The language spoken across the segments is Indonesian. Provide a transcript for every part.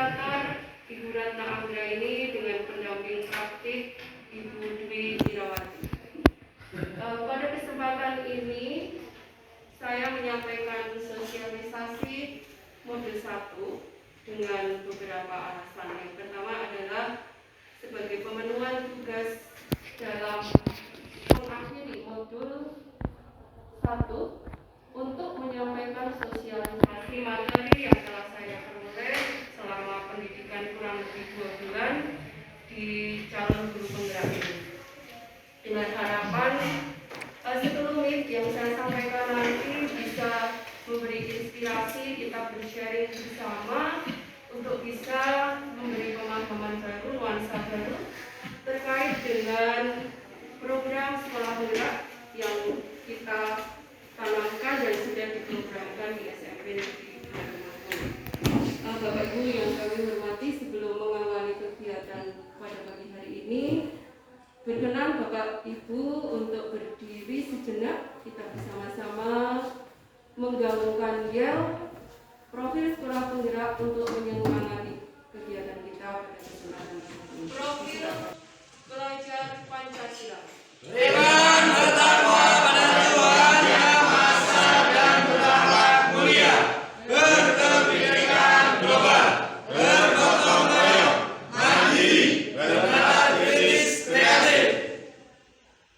fasilitator Ibu Ratna Anggra ini dengan pendamping praktik Ibu Dwi Irawati. Pada kesempatan ini saya menyampaikan sosialisasi mode 1 dengan beberapa alasan. Yang pertama adalah sebagai pemenuhan tugas dalam mengakhiri modul 1 untuk menyampaikan sosialisasi materi yang telah saya peroleh selama pendidikan kurang lebih 2 bulan di calon guru penggerak ini. Dengan harapan sekelumit yang saya sampaikan nanti bisa memberi inspirasi, kita bersharing bersama untuk bisa memberi pemahaman baru, nuansa baru terkait dengan program sekolah penggerak yang kita tanamkan dan sudah diprogramkan di SMP Negeri 2 Temanggung. Bapak Ibu yang kami hormati, sebelum mengawali kegiatan pada pagi hari ini, berkenan Bapak Ibu untuk berdiri sejenak, kita bersama-sama menggaungkan yel profil sekolah penggerak untuk menyemangati kegiatan kita pada kesempatan ini. Profil pelajar Pancasila. Beriman bertakwa pada Tuhan Yang Maha Esa dan berakhlak mulia, berkebinekaan global, bergotong royong, mandiri, bernada kritis, kreatif.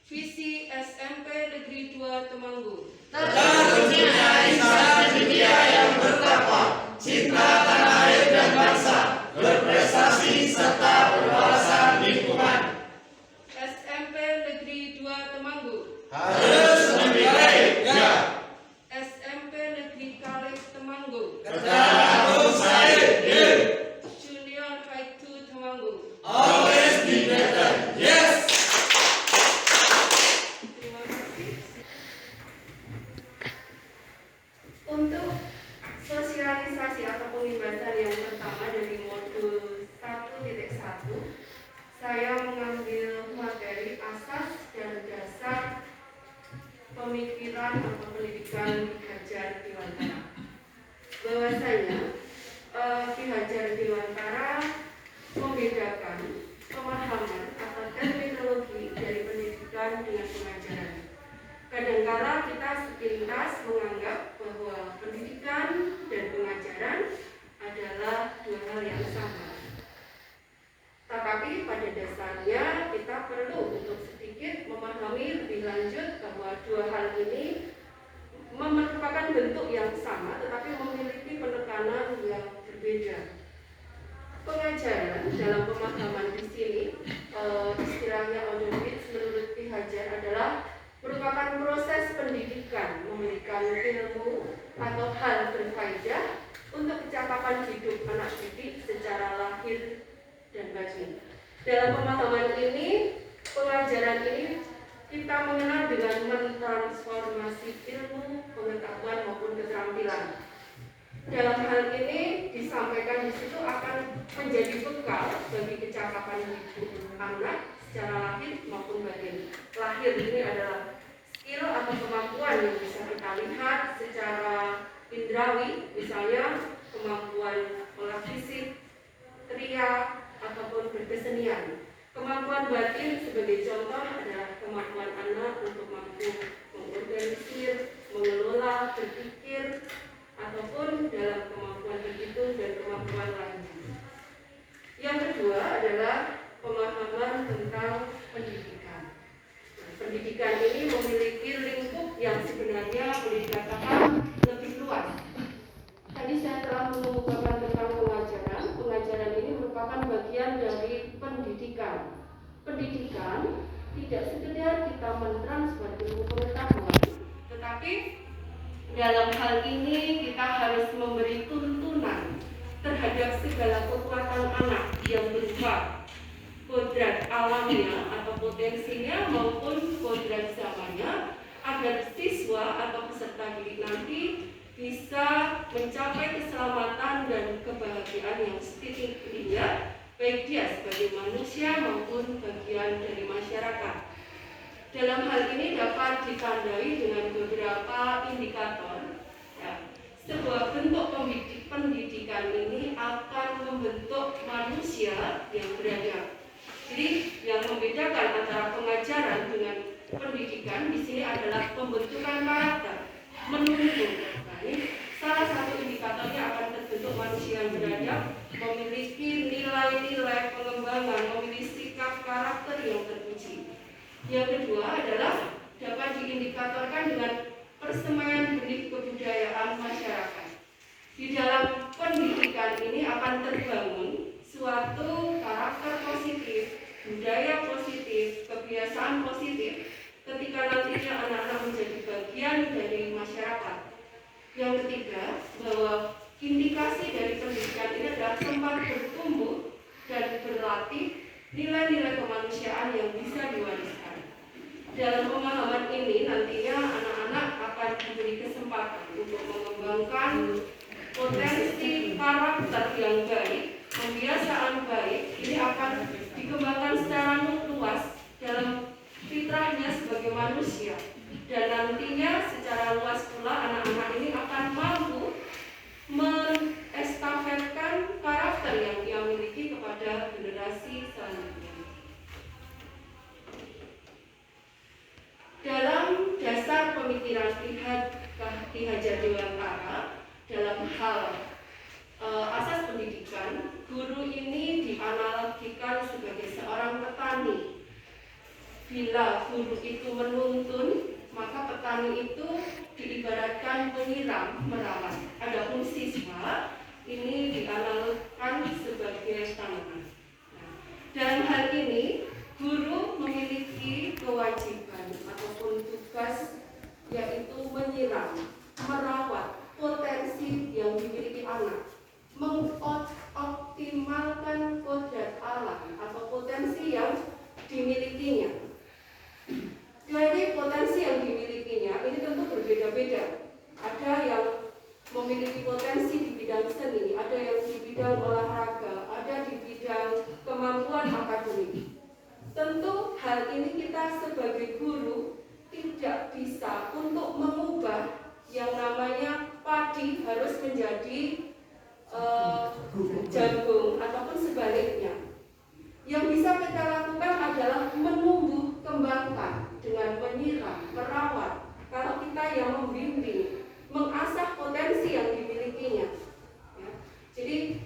Visi SMP Negeri 2 Temanggung. Terwujudnya insan didia yang bertakwa, cinta tanah air dan bangsa, berprestasi serta berwawasan lingkungan. SMP Negeri 2 Temanggung. Harus lebih baik, ya. SMP Negeri Kalib Temanggung. Kedatangan saya, ya. Junior High 2 Temanggung. Always be better, yes. Terima kasih. Untuk sosialisasi atau pembahasan yang pertama dari modul 1.1, saya mengambil materi asas dan dasar pemikiran atau pendidikan Ki Hajar Dewantara. Bahwasanya Ki Hajar Dewantara membedakan pemahaman atau terminologi dari pendidikan dengan pengajaran. Kadangkala kita sepintas menganggap bahwa pendidikan dan pengajaran adalah dua hal yang sama. Tetapi pada dasarnya kita perlu untuk sedikit memahami lebih lanjut bahwa dua hal ini merupakan bentuk yang sama tetapi memiliki penekanan yang berbeda. Pengajaran dalam pemahaman di sini istilahnya Odowitz menurut Ki Hajar adalah merupakan proses pendidikan, memberikan ilmu atau hal berfaedah untuk kecakapan hidup anak didik secara lahir dan batin. Dalam pemahaman ini, pengajaran ini kita mengenal dengan mentransformasi ilmu, pengetahuan maupun keterampilan. Dalam hal ini disampaikan di situ akan menjadi bekal bagi kecakapan hidup anak secara lahir maupun batin. Lahir ini adalah skill atau kemampuan yang bisa kita lihat secara indrawi, misalnya kemampuan olah fisik, teriak, ataupun berkesenian. Kemampuan batin sebagai contoh adalah kemampuan anak untuk mampu mengorganisir, mengelola, berpikir, ataupun dalam kemampuan berhitung dan kemampuan lainnya. Yang kedua adalah pemahaman tentang pendidikan. Pendidikan ini memiliki lingkup yang sebenarnya boleh dikatakan lebih luas. Tadi saya telah mengemukakan tentang pengajaran. Pengajaran ini merupakan bagian dari pendidikan. Pendidikan tidak sekedar kita mentransfer ilmu pengetahuan, tetapi dalam hal ini kita harus memberi tuntunan terhadap segala kekuatan anak yang berupa kodrat alamnya atau potensinya maupun kodrat zamannya, agar siswa atau peserta didik nanti bisa mencapai keselamatan dan kebahagiaan yang setitik-titiknya, baik dia sebagai manusia maupun bagian dari masyarakat. Dalam hal ini dapat ditandai dengan beberapa indikator. Ya, sebuah bentuk pendidikan ini akan membentuk manusia yang beradab. Jadi yang membedakan antara pengajaran dengan pendidikan di sini adalah pembentukan karakter, menuntun. Nah, ini salah satu indikatornya akan terbentuk manusia yang beradab, memiliki nilai-nilai pengembangan, memiliki sikap karakter yang terpuji. Yang kedua adalah dapat diindikatorkan dengan persemaian benih kebudayaan masyarakat. Di dalam pendidikan ini akan terbangun suatu karakter positif, budaya positif, kebiasaan positif ketika nantinya anak-anak menjadi bagian dari masyarakat. Yang ketiga, bahwa indikasi dari pendidikan ini adalah tempat bertumbuh dan berlatih nilai-nilai kemanusiaan yang bisa diwariskan. Dalam pemahaman ini nantinya anak-anak akan diberi kesempatan untuk mengembangkan potensi karakter yang baik, kebiasaan baik. Ini akan dikembangkan secara luas dalam fitrahnya sebagai manusia, dan nantinya secara luas pula anak-anak ini akan mampu menestafetkan karakter yang ia miliki kepada generasi selanjutnya. Dalam dasar pemikiran Ki Hajar Dewantara dalam hal asas pendidikan, guru ini dianalogikan sebagai seorang petani. Bila guru itu menuntun, maka petani itu diibaratkan menyiram, merawat. Adapun siswa ini dianalogkan sebagai tanaman. Nah, dalam hal ini, guru memiliki kewajiban ataupun tugas yaitu menyiram, merawat potensi yang dimiliki anak, mengoptimalkan kodrat alam atau potensi yang dimilikinya. Dari potensi yang dimilikinya ini tentu berbeda-beda. Ada yang memiliki potensi di bidang seni, ada yang di bidang olahraga, ada di bidang kemampuan akademik. Tentu hal ini kita sebagai guru tidak bisa untuk mengubah yang namanya padi harus menjadi jagung ataupun sebaliknya. Yang bisa kita lakukan adalah menumbuh kembangkan dengan menyiram, merawat. Kalau kita yang membimbing, mengasah potensi yang dimilikinya. Ya. Jadi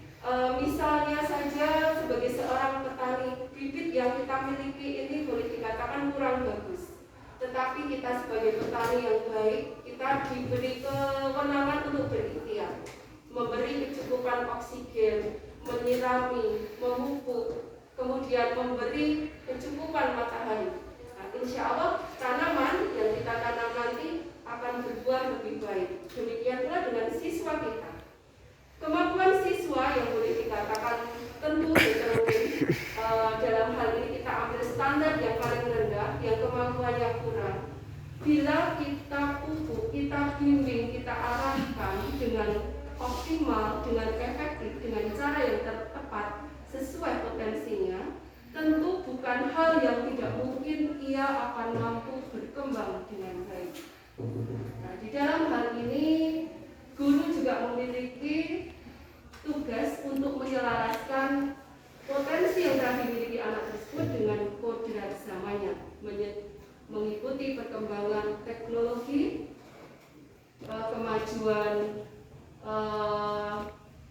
misalnya saja sebagai seorang petani, bibit yang kita miliki ini boleh dikatakan kurang bagus. Tetapi kita sebagai petani yang baik, kita diberi kewenangan untuk berikhtiar, memberi kecukupan oksigen, menyirami, memupuk, kemudian memberi kecukupan matahari. Nah, insya Allah tanaman yang kita tanam nanti akan berbuah lebih baik. Demikian pula dengan siswa kita. Kemampuan siswa yang boleh dikatakan tentu determin. Dalam hal ini kita ambil standar yang paling rendah, yang kemampuannya kurang. Bila kita pupuk, kita bimbing, kita arahkan dengan optimal, dengan efektif, dengan cara yang tepat, sesuai potensinya, tentu bukan hal yang tidak mungkin ia akan mampu berkembang dengan baik. Nah, di dalam hal ini guru juga memiliki tugas untuk menyelaraskan potensi yang telah dimiliki anak tersebut dengan kodrat zamannya, mengikuti perkembangan teknologi, kemajuan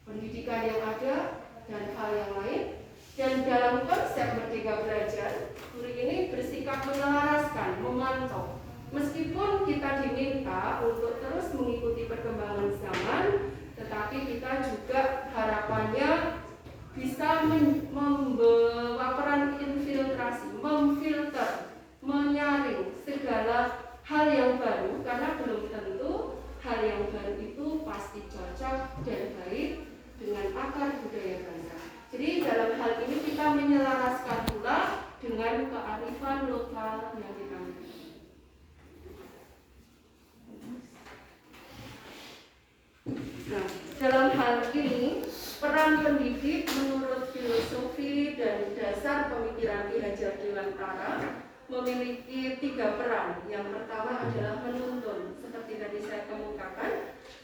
pendidikan yang ada, dan hal yang lain. Dan dalam konsep Merdeka Belajar, guru ini bersikap menyelaraskan, memantau. Meskipun kita diminta untuk terus mengikuti perkembangan zaman, tetapi kita juga harapannya bisa membawa peran infiltrasi, memfilter, menyaring segala hal yang baru, karena belum tentu hal yang baru itu pasti cocok dan baik dengan akar budaya bangsa. Jadi dalam hal ini kita menyelaraskan pula dengan kearifan lokal yang kita miliki. Nah, dalam hal ini peran pendidik menurut filosofi dan dasar pemikiran Ki Hajar Dewantara memiliki 3 peran. Yang pertama adalah menuntun. Seperti tadi saya kemukakan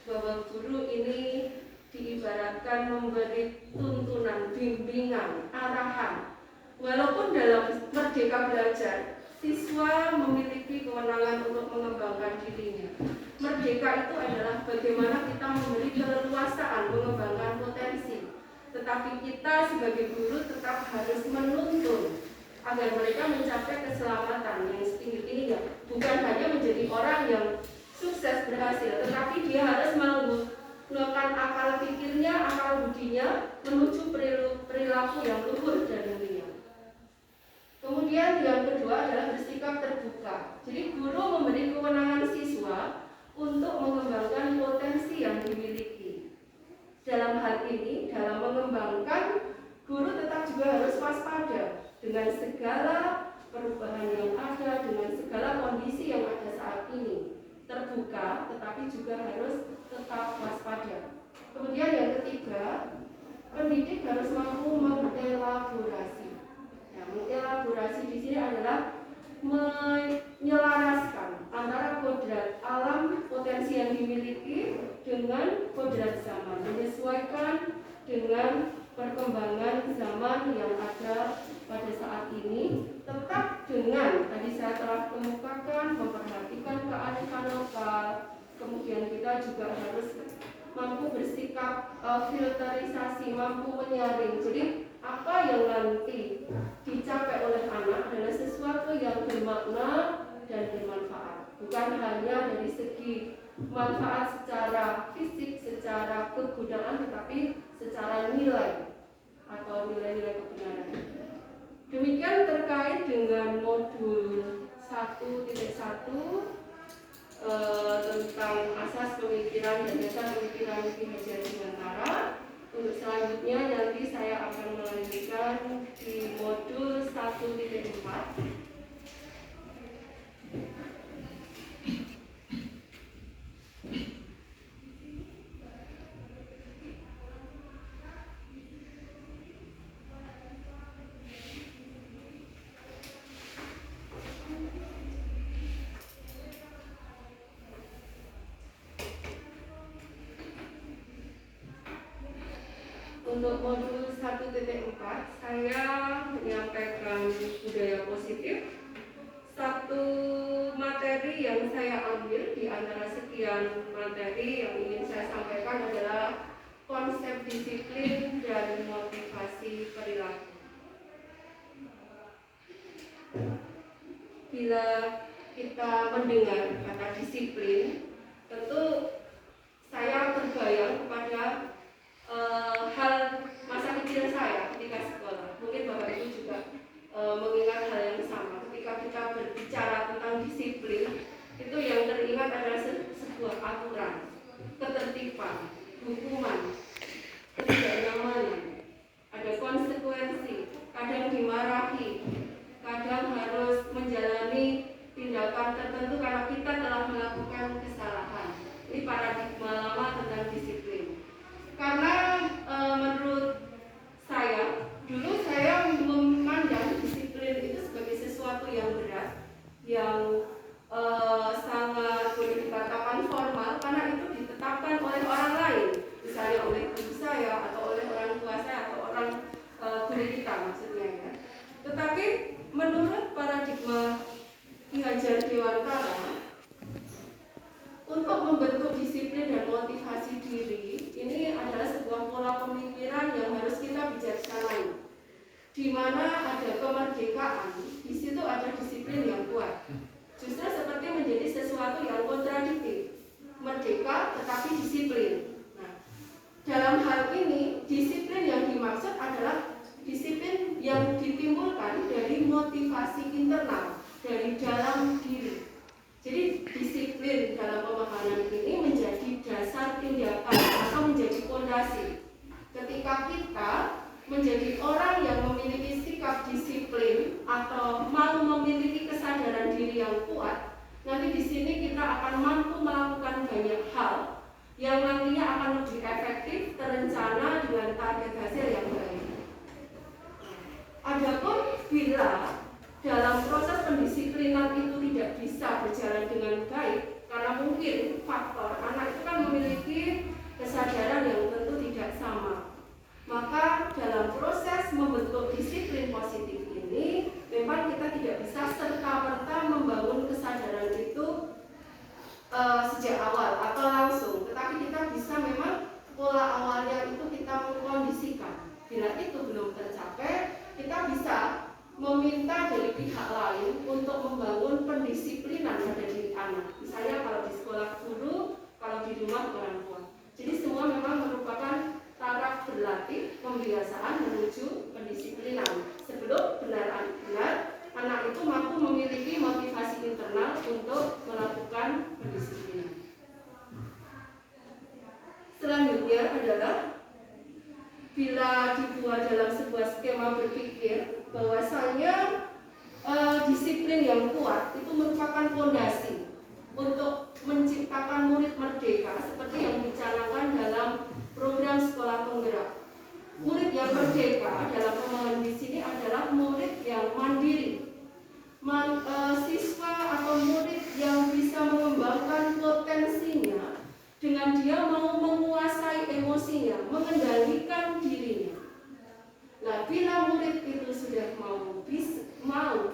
bahwa guru ini diibaratkan memberi tuntunan, bimbingan, arahan. Walaupun dalam Merdeka Belajar, siswa memiliki kewenangan untuk mengembangkan dirinya. Merdeka itu adalah bagaimana kita memberi keleluasaan mengembangkan potensi. Tetapi kita sebagai guru tetap harus menuntun agar mereka mencapai keselamatan yang setinggi-tingginya. Bukan hanya menjadi orang yang sukses berhasil, tetapi dia harus menggunakan akal pikirnya, akal budinya menuju perilaku yang luhur dan mulia. Kemudian yang kedua adalah bersikap terbuka. Jadi guru memberi kewenangan siswa untuk mengembangkan potensi yang dimiliki. Dalam hal ini, dalam mengembangkan, guru tetap juga harus waspada dengan segala perubahan yang ada, dengan segala kondisi yang ada saat ini. Terbuka, tetapi juga harus tetap waspada. Kemudian yang ketiga, pendidik harus mampu mengelaborasi. Nah, mengelaborasi di sini adalah menyelaraskan antara kodrat alam potensi yang dimiliki dengan kodrat zaman, menyesuaikan dengan perkembangan zaman yang ada pada saat ini, tetap dengan tadi saya telah kemukakan memperhatikan kearifan lokal. Kemudian kita juga harus mampu bersikap filterisasi, mampu menyaring. Jadi apa yang nanti dicapai oleh anak adalah sesuatu yang bermakna dan bermanfaat, bukan hanya dari segi manfaat secara fisik, secara kegunaan, tetapi secara nilai atau nilai-nilai kebenaran. Demikian terkait dengan modul 1.1 tentang asas pemikiran dan dasar pemikiran Ki Hajar Dewantara. Untuk selanjutnya nanti saya akan melanjutkan di modul 1.4. Untuk modul 1.4 saya menyampaikan budaya positif. Satu materi yang saya ambil di antara sekian materi yang ingin saya sampaikan adalah konsep disiplin dan motivasi perilaku. Bila kita mendengar kata disiplin, tentu saya terbayang kepada hal masa kecil saya ketika sekolah. Mungkin Bapak Ibu juga mengingat hal yang sama. Ketika kita berbicara tentang disiplin, itu yang teringat adalah sebuah aturan, ketertiban, hukuman, ketidaknyamanan, ada konsekuensi, kadang dimarahi, kadang harus menjalani tindakan tertentu karena kita telah melakukan kesalahan. Ini paradigma lama tentang disiplin. Karena menurut saya, dulu saya memandang disiplin itu sebagai sesuatu yang berat, yang sangat boleh dikatakan formal, karena itu ditetapkan oleh orang lain, misalnya oleh guru saya atau oleh orang tua saya atau orang guru kita maksudnya ya. Tetapi menurut paradigma Ki Hajar Dewantara, untuk membentuk disiplin dan motivasi diri, ini adalah sebuah pola pemikiran yang harus kita bijaksanai. Di mana ada kemerdekaan, di situ ada disiplin yang kuat. Justru seperti menjadi sesuatu yang kontradiktif. Merdeka tetapi disiplin. Nah, dalam hal ini, disiplin yang dimaksud adalah disiplin yang ditimbulkan dari motivasi internal, dari dalam diri. Jadi disiplin dalam pemahaman ini menjadi dasar tindakan atau menjadi fondasi. Ketika kita menjadi orang yang memiliki sikap disiplin atau mau memiliki kesadaran diri yang kuat, nanti di sini kita akan mampu melakukan banyak hal yang nantinya akan lebih efektif, terencana dengan target hasil yang baik. Adapun bila dalam proses pendisiplinan itu tidak bisa berjalan dengan baik, karena mungkin faktor anak itu kan memiliki kesadaran yang tentu tidak sama. Maka dalam proses membentuk disiplin positif ini, memang kita tidak bisa serta-merta membangun kesadaran itu sejak awal atau langsung, tetapi kita bisa memang pola awalnya itu kita mengkondisikan. Bila itu belum tercapai, kita bisa meminta dari pihak lain untuk membangun pendisiplinan pada diri anak. Misalnya kalau di sekolah guru, kalau di rumah orang tua. Jadi semua memang merupakan taraf berlatih pembiasaan menuju pendisiplinan. Sebelum benar-benar anak itu mampu memiliki motivasi internal untuk melakukan pendisiplinan. Selanjutnya adalah bila dibuat dalam sebuah skema berpikir bahwasanya disiplin yang kuat itu merupakan fondasi untuk menciptakan murid merdeka seperti yang dicanangkan dalam program sekolah penggerak. Murid yang merdeka dalam pemahaman di sini adalah murid yang mandiri, siswa atau murid yang bisa mengembangkan potensinya dengan dia mau menguasai emosinya, mengendalikan dirinya. Nah, bila murid itu sudah mau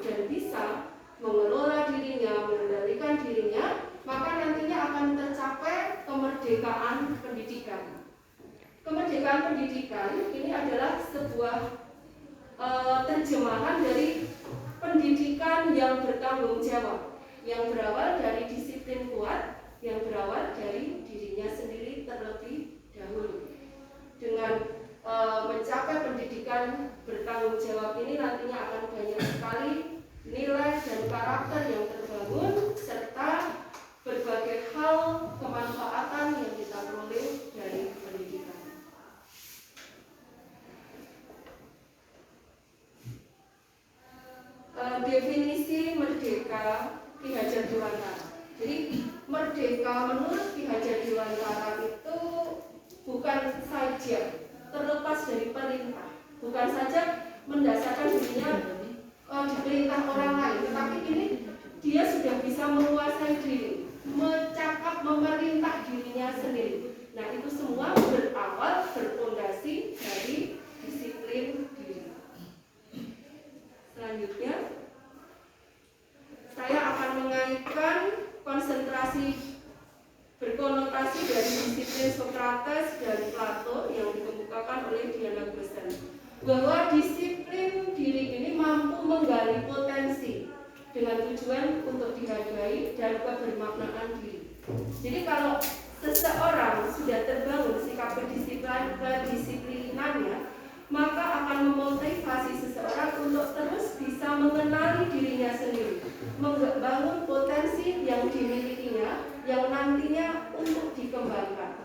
dan bisa mengelola dirinya, mengendalikan dirinya, maka nantinya akan tercapai kemerdekaan pendidikan. Kemerdekaan pendidikan ini adalah sebuah terjemahan dari pendidikan yang bertanggung jawab, yang berawal dari disiplin kuat, yang berawal dari dirinya sendiri terlebih dahulu. Dengan mencapai pendidikan bertanggung jawab ini nantinya akan banyak sekali nilai dan karakter yang terbangun serta berbagai hal kemanfaatan yang kita peroleh dari pendidikan. Definisi merdeka Ki Hajar Dewantara. Jadi merdeka menurut Ki Hajar Dewantara itu bukan saja terlepas dari perintah, bukan saja mendasarkan dirinya diperintah orang lain, tetapi ini dia sudah bisa menguasai diri, memerintah dirinya sendiri. Nah, itu semua berawal berfondasi dari disiplin diri. Selanjutnya, saya akan mengaitkan konsentrasi berkonotasi dari disiplin Socrates dan Plato yang dikemukakan oleh Diana Grosson, bahwa disiplin diri ini mampu menggali potensi dengan tujuan untuk dihargai dan kebermaknaan diri. Jadi kalau seseorang sudah terbangun sikap kedisiplinannya, maka akan memotivasi seseorang untuk terus bisa mengenali dirinya sendiri, membangun potensi yang dimilikinya yang nantinya untuk dikembangkan.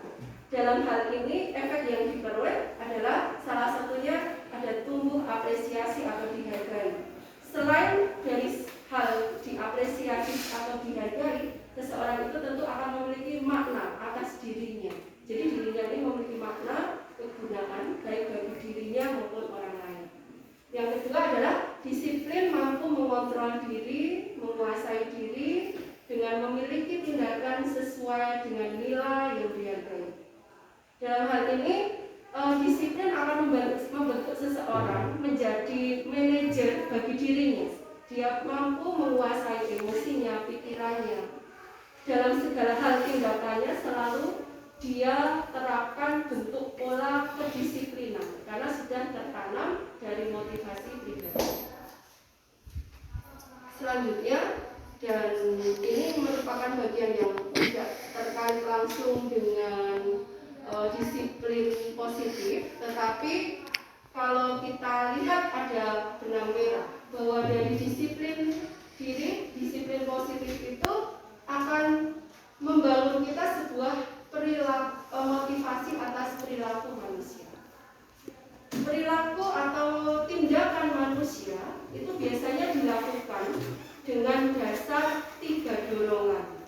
Dalam hal ini, efek yang diperoleh adalah salah satunya ada tumbuh apresiasi atau dihargai. Selain dari hal diapresiasi atau dihargai, seseorang itu tentu akan memiliki makna atas dirinya. Jadi dirinya ini memiliki makna kegunaan baik bagi dirinya maupun orang lain. Yang kedua adalah disiplin mampu mengontrol diri, menguasai diri dengan memiliki tindakan sesuai dengan nilai yang dihargai. Dalam hal ini, disiplin akan membentuk seseorang menjadi manajer bagi dirinya. Dia mampu menguasai emosinya, pikirannya. Dalam segala hal tindakannya selalu dia terapkan bentuk pola kedisiplinan karena sudah tertanam dari motivasi pribadi. Selanjutnya, dan ini merupakan bagian yang tidak terkait langsung dengan disiplin positif, tetapi kalau kita lihat ada benang merah bahwa dari disiplin diri, disiplin positif itu akan membangun kita sebuah perilaku, motivasi atas perilaku manusia. Perilaku atau tindakan manusia itu biasanya dilakukan dengan dasar 3 dorongan.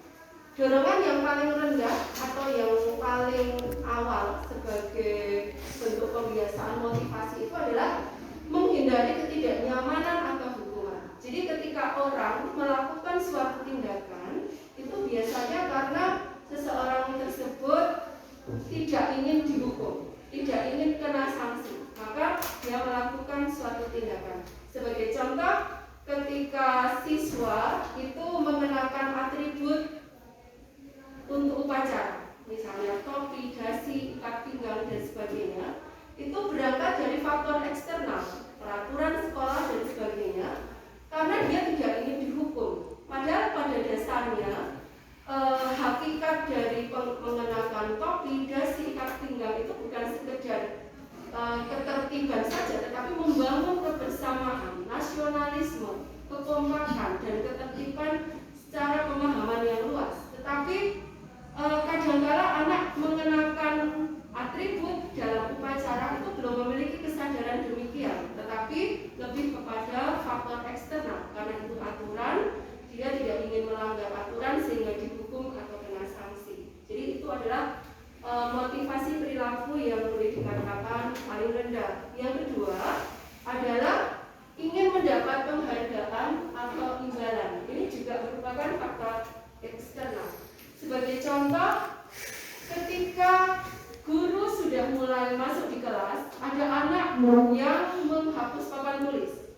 Dorongan yang paling rendah atau yang paling awal sebagai bentuk kebiasaan motivasi itu adalah menghindari ketidaknyamanan contoh ketika siswa itu mengenakan atribut untuk upacara, misalnya topi, dasi, ikat pinggang dan sebagainya, itu berangkat dari faktor eksternal, peraturan sekolah dan sebagainya, karena dia tidak ingin dihukum. Padahal pada dasarnya hakikat dari mengenakan topi, dasi, ikat pinggang itu bukan sekedar ketertiban saja, tetapi membangun kebersamaan, nasionalisme, kekompakan dan ketertiban secara pemahaman yang luas. Tetapi kadangkala anak mengenakan atribut dalam upacara itu belum memiliki kesadaran demikian, tetapi lebih kepada faktor eksternal, karena itu aturan, dia tidak ingin melanggar aturan sehingga dihukum atau kena sanksi. Jadi itu adalah motivasi perilaku yang boleh dikatakan paling rendah. Yang kedua adalah ingin mendapat penghargaan atau imbalan. Ini juga merupakan faktor eksternal. Sebagai contoh, ketika guru sudah mulai masuk di kelas, ada anak yang menghapus papan tulis.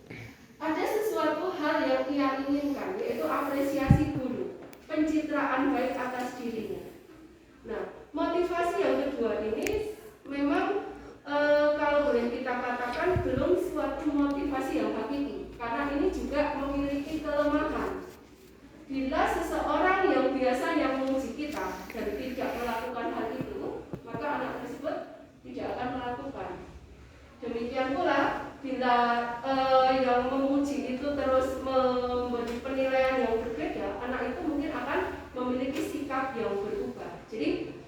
Ada sesuatu hal yang ia inginkan, yaitu apresiasi guru, pencitraan baik atas dirinya. Nah, motivasi yang kedua ini memang kalau boleh kita katakan belum suatu motivasi yang hakiki, karena ini juga memiliki kelemahan. Bila seseorang yang biasanya memuji kita dan tidak melakukan hal itu, maka anak tersebut tidak akan melakukan. Demikian pula bila yang memuji itu terus memberi penilaian yang berbeda, anak itu mungkin akan memiliki sikap yang berubah. Jadi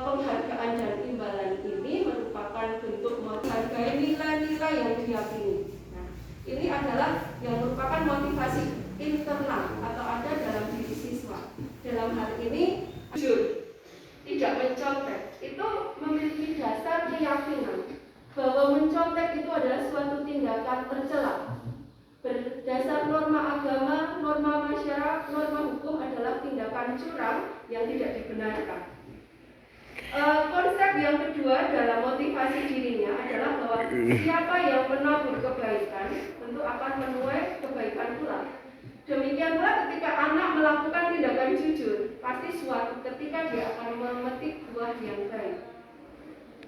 penghargaan dan imbalan ini merupakan bentuk menghargai nilai-nilai yang diyakini. Nah, ini adalah yang merupakan motivasi internal atau ada dalam diri siswa. Dalam hal ini, jujur, tidak mencontek, itu memiliki dasar keyakinan bahwa mencontek itu adalah suatu tindakan tercela. Berdasar norma agama, norma masyarakat, norma hukum adalah tindakan curang yang tidak dibenarkan. Konsep yang kedua dalam motivasi dirinya adalah bahwa siapa yang menabur kebaikan tentu akan menuai kebaikan pula. Demikian pula ketika anak melakukan tindakan jujur, pasti suatu ketika dia akan memetik buah yang baik.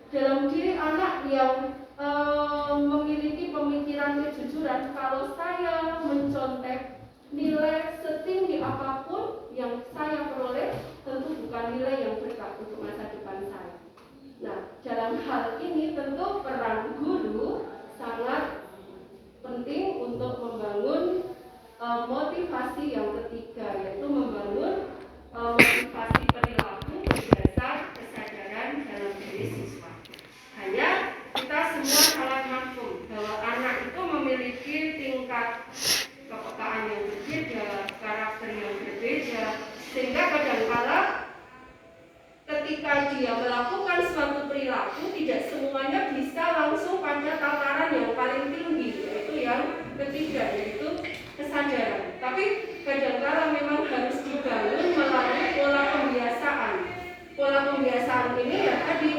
Dalam diri anak yang memiliki pemikiran kejujuran, kalau saya mencontek nilai setinggi apapun yang saya peroleh, tentu bukan nilai yang berkah untuk masa depan saya. Nah, dalam hal ini tentu peran guru sangat penting untuk membangun motivasi yang ketiga, yaitu membangun motivasi perilaku berdasar kesadaran dalam diri siswa. Hanya kita semua salah maklum bahwa anak itu memiliki tingkat kepekaan yang berbeda, karakter yang berbeda, sehingga kadang-kala ketika dia melakukan suatu perilaku tidak semuanya bisa langsung pada tataran yang paling tinggi, yaitu yang ketiga, yaitu kesadaran. Tapi kadang-kala memang harus dibangun melalui pola pembiasaan. Pola pembiasaan ini ya tadi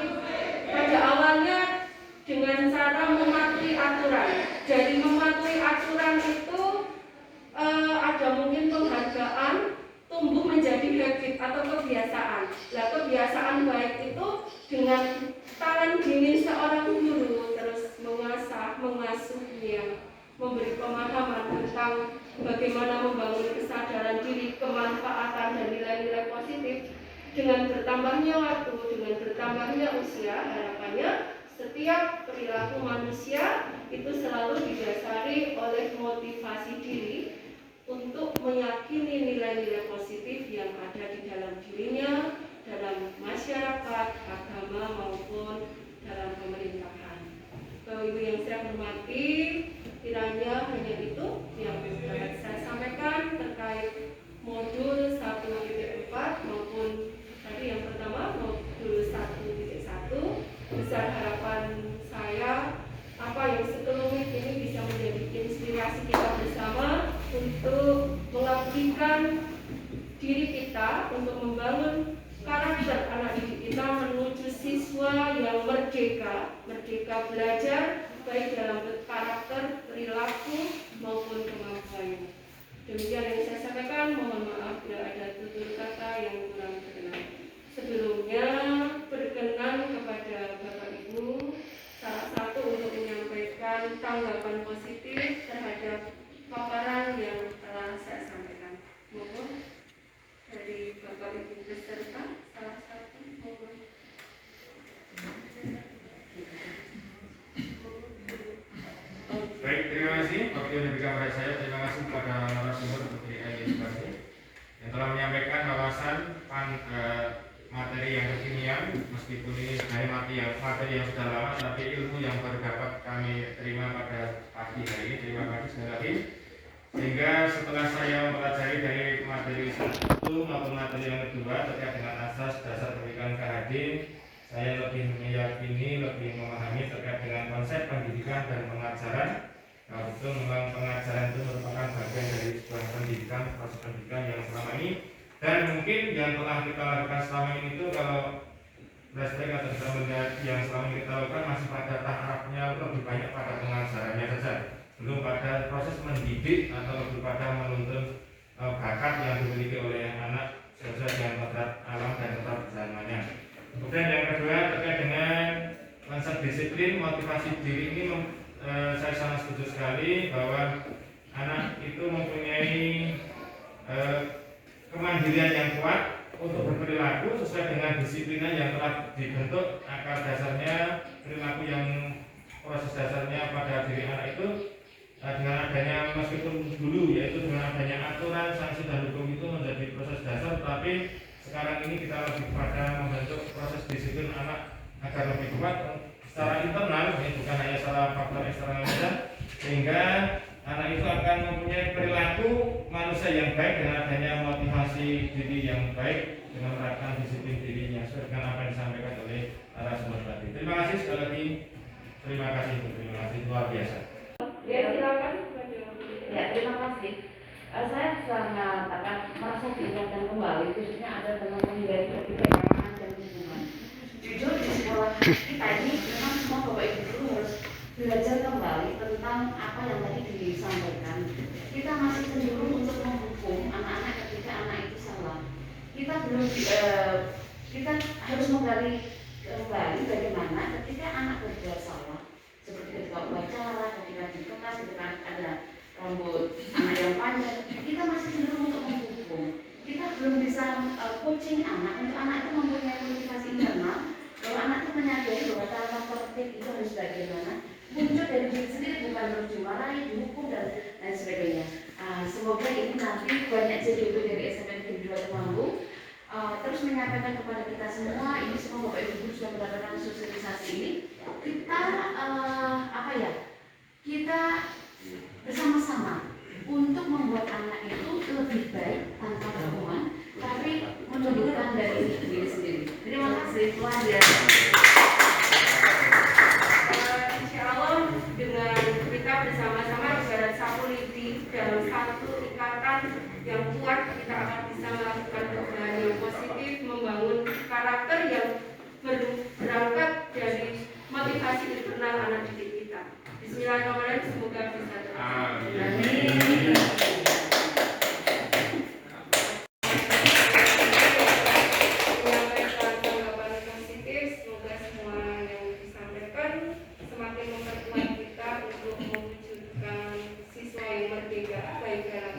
pada awalnya dengan cara mematuhi aturan. Dari mematuhi aturan itu ada mungkin penghargaan tumbuh menjadi habit atau kebiasaan. Nah, kebiasaan baik itu dengan tangan dingin seorang guru terus mengasah, mengasuhnya, memberi pemahaman tentang bagaimana membangun kesadaran diri, kemanfaatan dan nilai-nilai positif. Dengan bertambahnya waktu, dengan bertambahnya usia, harapannya setiap perilaku manusia itu selalu didasari oleh motivasi diri untuk meyakini nilai-nilai positif yang ada di dalam dirinya, dalam masyarakat, agama maupun dalam pemerintahan. Bapak Ibu yang saya hormati, kiranya hanya itu yang dapat saya sampaikan terkait modul 1.4 maupun tadi yang pertama modul 1.1. Besar harapan saya apa yang sekelumit ini bisa menjadi inspirasi kita bersama untuk mengabdikan diri kita untuk membangun karakter anak didik kita menuju siswa yang merdeka belajar baik dalam karakter, perilaku, maupun kemampuannya. Demikian yang saya sampaikan, mohon maaf bila ada tutur kata yang kurang berkenan. Sebelumnya berkenan kepada Bapak Ibu salah satu untuk menyampaikan tanggapan positif terhadap paparan yang telah saya sampaikan. Mohon dari Bapak Ibu peserta salah satu mohon. Baik, terima kasih waktu yang diberikan kepada saya. Terima kasih kepada narasumber Putri Edukasi yang telah menyampaikan wawasan materi yang kekinian, meskipun ini sebenarnya materi yang sudah lama, tapi ilmu yang baru dapat kami terima pada pagi hari ini. Terima kasih sekali lagi. Sehingga setelah saya mempelajari dari materi satu maupun materi yang kedua terkait dengan asas dasar pernikahan KHD, saya lebih meyakini, lebih memahami terkait dengan konsep pendidikan dan pengajaran. Kalau itu memang pengajaran itu merupakan bagian dari sebuah pendidikan, proses pendidikan yang selama ini, dan mungkin yang telah kita lakukan selama ini itu kalau flashback atau kita melihat yang selama ini kita lakukan masih pada tahapnya lebih banyak pada pengajarannya saja, belum pada proses mendidik atau lebih pada menuntun bakat yang dimiliki oleh anak sesuai dengan kodrat alam dan kodrat zamannya. Kemudian yang kedua terkait dengan konsep disiplin, motivasi diri ini saya sangat setuju sekali bahwa anak itu mempunyai kemandirian yang kuat untuk berperilaku sesuai dengan disiplinan yang telah dibentuk. Akar dasarnya perilaku yang proses dasarnya pada diri anak itu dengan adanya, meskipun dulu yaitu dengan adanya aturan, sanksi dan hukum itu menjadi proses dasar, tapi sekarang ini kita lebih pada membentuk proses disiplin anak agar lebih kuat secara internal, ini bukan hanya secara faktor eksternal saja, sehingga anak itu akan mempunyai perilaku manusia yang baik dengan adanya motivasi diri yang baik dengan menerapkan disiplin dirinya sesuai dengan apa yang disampaikan oleh narasumber tadi. Terima kasih sekali lagi, terima kasih luar biasa. Ya, silakan. Ya, terima kasih. Saya sangat akan merasa diingatkan kembali, khususnya ada dengan menghindari ketidaknyamanan dan hubungan. Jujur di sekolah kita ini memang semua Bapak Ibu guru harus belajar kembali tentang apa yang tadi disampaikan. Kita masih cenderung untuk menghukum anak-anak ketika anak itu salah. Kita belum kita harus menggali kembali bagaimana ketika anak berbuat salah, seperti ketika upacara, ketika di kelas, ketika ada rambut anak yang panjang, kita masih cenderung untuk menghukum. Kita belum bisa coaching anak untuk anak itu mempunyai motivasi internal, bahwa anak itu menyadari bahwa tata tertib itu harus bagaimana muncul dari diri sendiri, bukan terus dimarahi, dihukum dan lain sebagainya. Semoga ini nanti banyak JDB dari SMP Negeri 2 Temanggung terus menyampaikan kepada kita semua. Ini semua Bapak Ibu guru sudah mendapatkan sosialisasi ini. Kita kita bersama-sama untuk membuat anak itu lebih baik tanpa hukuman, tapi menunjukkan dari diri sendiri. Terima kasih, luar biasa. Insya Allah dengan kita bersama-sama ibarat satu lidi dalam satu ikatan yang kuat, kita akan bisa melakukan perubahan yang positif, membangun karakter yang berangkat dari motivasi internal anak didik kita. Bismillahirrahmanirrahim, semoga bisa tercapai. Menyampaikan tanggapan positif, semoga semua yang disampaikan semakin memperkuat kita untuk mewujudkan siswa yang merdeka baik dalam